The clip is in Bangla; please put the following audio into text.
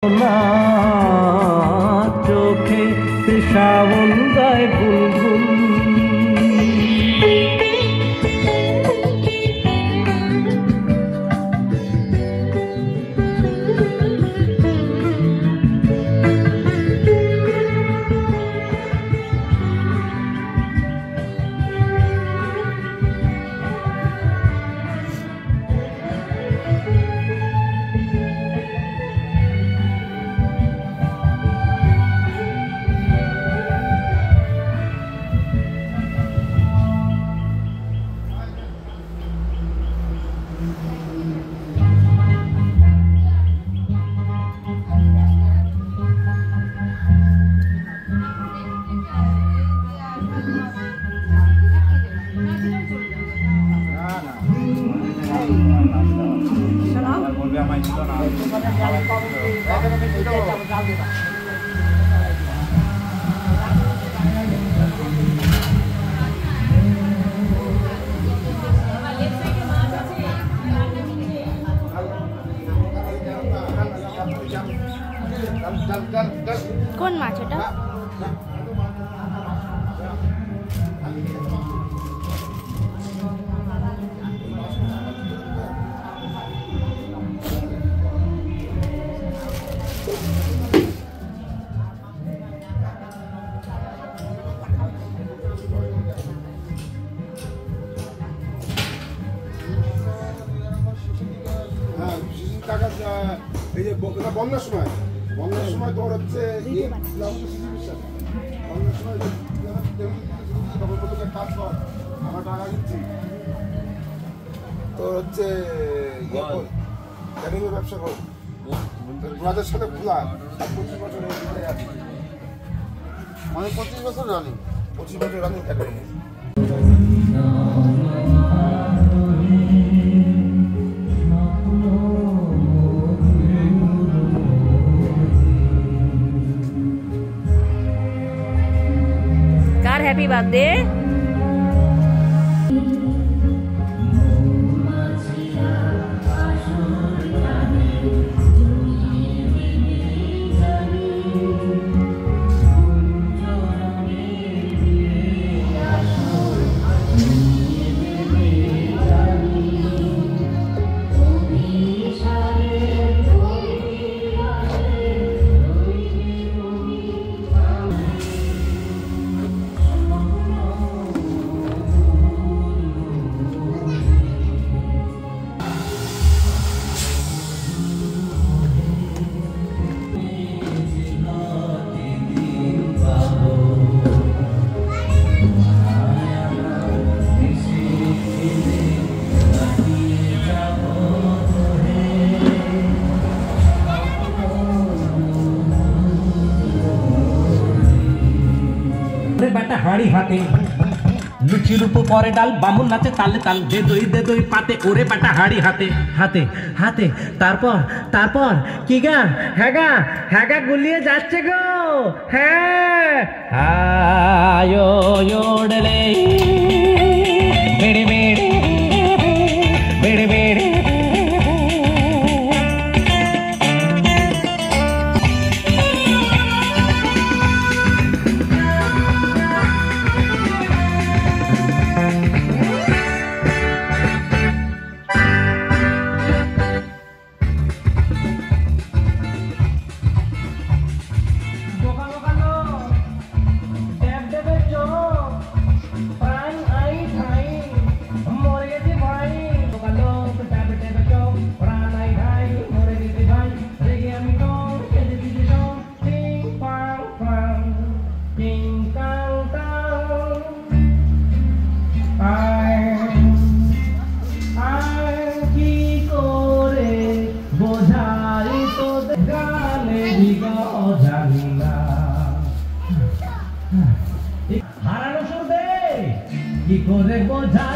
না চোখে শ্রাবণ গায় বুলবুল। কোন মাছ ওটা? এই যে বন্যার সময় তোর হচ্ছে বন্যার সময় কাজ কর, আমরা টাকা দিচ্ছি তোর হচ্ছে ক্যাটারিংয়ের ব্যবসা কর, তোমাদের সাথে খোলা 25 বছর মানে 25 বছর রানিং 25 বছর রানিং ক্যাটারিং। Happy birthday. হাড়ি হাতে লুচির উপর পরে ডাল, বামুন নাচে তালে তাল, দে দই পাতে, ওরে বাটা হাড়ি হাতে হাতে হাতে। তারপর তারপর কি গান? হ্যাঁ গা গুলিয়ে যাচ্ছে গো। হ্যাঁ আয়ো ওড়লে বেড়ে বেড়ে বেড়ে বেড়ে হারানো শুনবে কি করে বোঝা